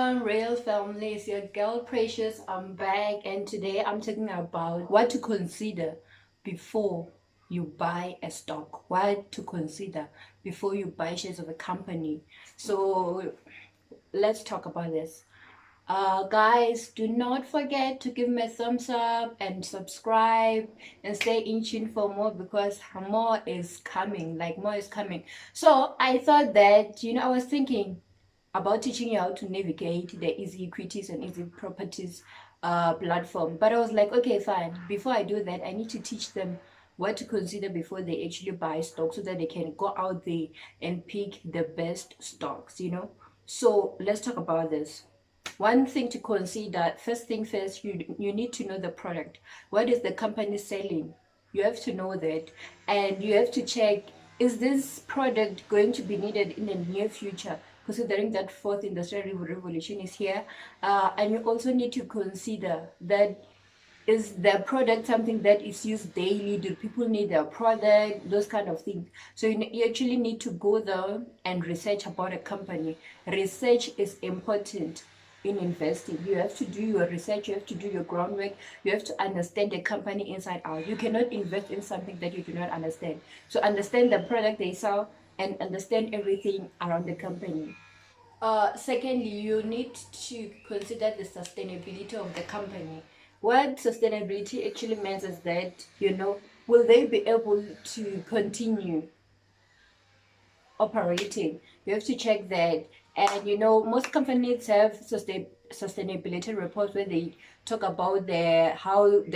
Welcome, real family. It's your girl Precious. I'm back, and today I'm talking about what to consider before you buy a stock. What to consider before you buy shares of a company. So let's talk about this. Guys, do not forget to give me a thumbs up and subscribe and stay in tune for more because more is coming. Like more is coming. So I thought that I was thinking about teaching you how to navigate the Easy Equities and Easy Properties platform. But I was like, okay, fine. Before I do that, I need to teach them what to consider before they actually buy stocks so that they can go out there and pick the best stocks. So let's talk about this. One thing to consider, first thing first, you need to know the product. What is the company selling? You have to know that, and you have to check, is this product going to be needed in the near future, considering that fourth industrial revolution is here. And you also need to consider that, is the product something that is used daily? Do people need their product? Those kind of things. So you actually need to go there and research about a company. Research is important in investing. You have to do your research, you have to do your groundwork, you have to understand the company inside out. You cannot invest in something that you do not understand. So understand the product they sell and understand everything around the company. Secondly, you need to consider the sustainability of the company. What sustainability actually means is that, will they be able to continue operating? You have to check that. And most companies have sustainability reports where they talk about their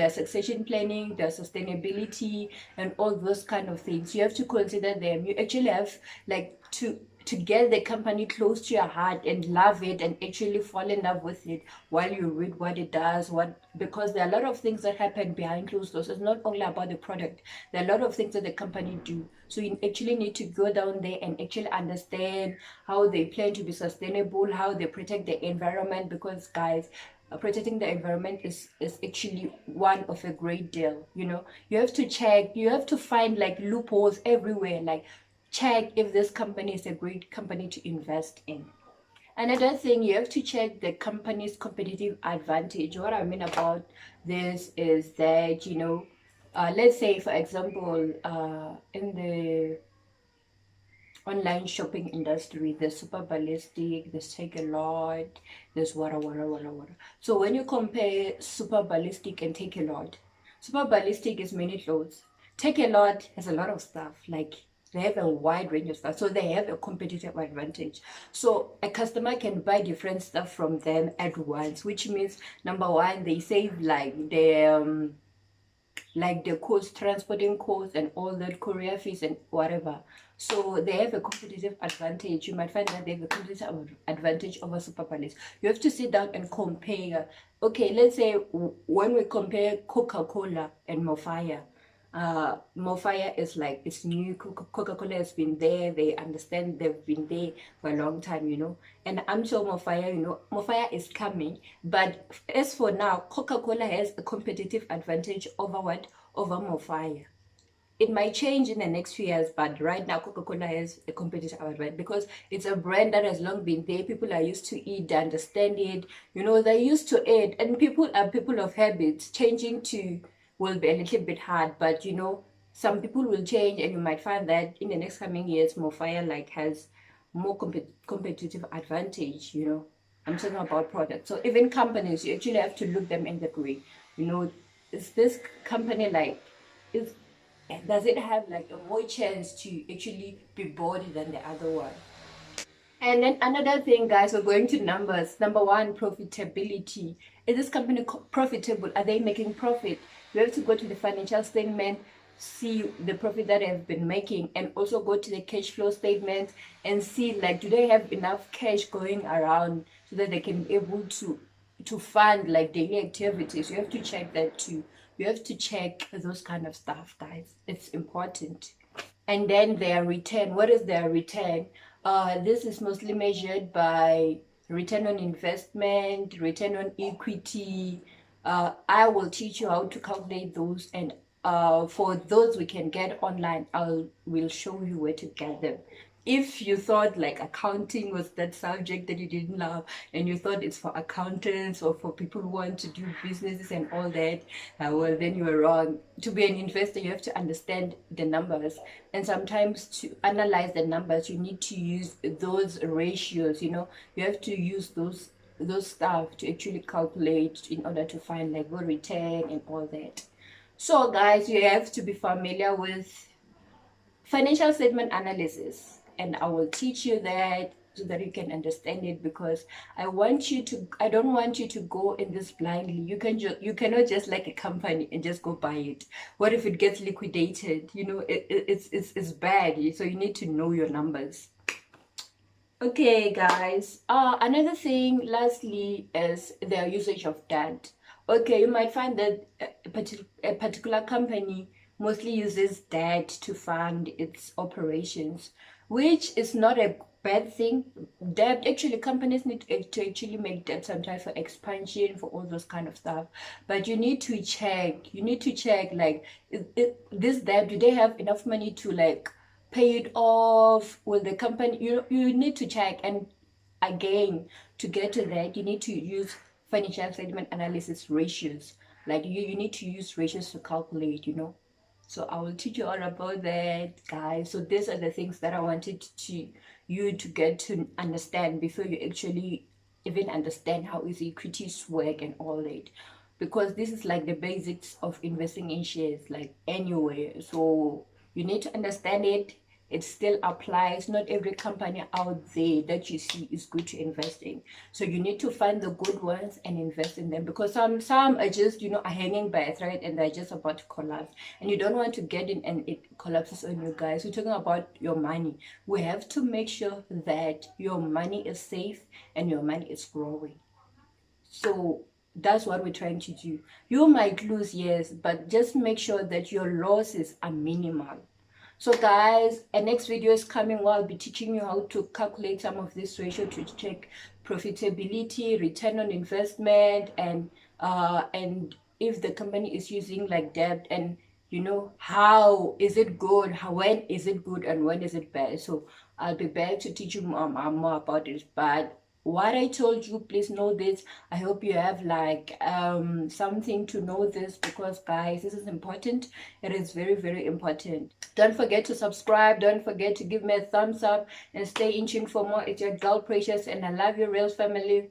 succession planning, their sustainability, and all those kind of things. You have to consider them. You actually have like to get the company close to your heart and love it and actually fall in love with it while you read what it does, because there are a lot of things that happen behind closed doors. It's not only about the product. There are a lot of things that the company do. So you actually need to go down there and actually understand how they plan to be sustainable, how they protect the environment, because guys, protecting the environment is actually one of a great deal. You have to check, you have to find like loopholes everywhere, like check if this company is a great company to invest in. Another thing, you have to check the company's competitive advantage. What I mean about this is that, let's say, for example, in the online shopping industry, there's Super Ballistic, there's Takealot, there's wara. So when you compare Super Ballistic and Takealot, Super Ballistic is many clothes. Takealot has a lot of stuff, like they have a wide range of stuff, so they have a competitive advantage. So a customer can buy different stuff from them at once, which means number one, they save like the cost, transporting costs and all that, courier fees and whatever. So they have a competitive advantage. You might find that they have a competitive advantage over Super Palace. You have to sit down and compare. Okay, let's say when we compare Coca-Cola and Mofire, Mofire is like, it's new. Coca-Cola has been there, they understand, they've been there for a long time. And I'm sure Mofire is coming, but as for now, Coca-Cola has a competitive advantage over what? Over Mofire. It might change in the next few years, but right now Coca-Cola has a competitive advantage because it's a brand that has long been there. People are used to it, they understand it, they're used to it, and people are people of habits. Changing to will be a little bit hard, but some people will change, and you might find that in the next coming years, Mofire like has more competitive advantage. I'm talking about products. So even companies, you actually have to look them in the gray. Is this company like, is does it have like a more chance to actually be bought than the other one? And then another thing, guys, we're going to numbers. Number one, profitability. Is this company profitable? Are they making profit? You have to go to the financial statement, see the profit that they've been making, and also go to the cash flow statement and see, like, do they have enough cash going around so that they can be able to fund like daily activities. You have to check that too. You have to check those kind of stuff, guys. It's important. And then their return. What is their return? This is mostly measured by return on investment, return on equity. I will teach you how to calculate those, and for those we can get online, will show you where to get them. if you thought like accounting was that subject that you didn't love, and you thought it's for accountants or for people who want to do businesses and all that, well, then you were wrong. To be an investor, you have to understand the numbers, and sometimes to analyze the numbers, you need to use those ratios. You have to use those stuff to actually calculate in order to find like good return and all that. So guys, you have to be familiar with financial statement analysis, and I will teach you that so that you can understand it, because I don't want you to go in this blindly. You cannot just like a company and just go buy it. What if it gets liquidated? It's bad. So you need to know your numbers. Okay guys, another thing lastly is the usage of debt. Okay, you might find that a particular company mostly uses debt to fund its operations, which is not a bad thing. Debt, actually, companies need to actually make debt sometimes for expansion, for all those kind of stuff. But you need to check, like, this debt, do they have enough money to like pay it off? Will the company, you need to check. And again, to get to that, you need to use financial statement analysis ratios. Like you need to use ratios to calculate, so I will teach you all about that, guys. So these are the things that I wanted you to get to understand before you actually even understand how is equities work and all that, because this is like the basics of investing in shares, like anywhere. So you need to understand it. It still applies. Not every company out there that you see is good to invest in. So you need to find the good ones and invest in them, because some are just, are hanging by a thread and they're just about to collapse. And you don't want to get in and it collapses on you, guys. We're talking about your money. We have to make sure that your money is safe and your money is growing. So that's what we're trying to do. You might lose, yes, but just make sure that your losses are minimal. So guys, a next video is coming where I'll be teaching you how to calculate some of this ratio to check profitability, return on investment, and if the company is using like debt, and how is it good, when is it good, and when is it bad. So I'll be back to teach you more about it. But what I told you, please know this. I hope you have like something to know this, because guys, this is important. It is very, very important. Don't forget to subscribe. Don't forget to give me a thumbs up and stay in tune for more. It's your girl Precious, and I love you, real family.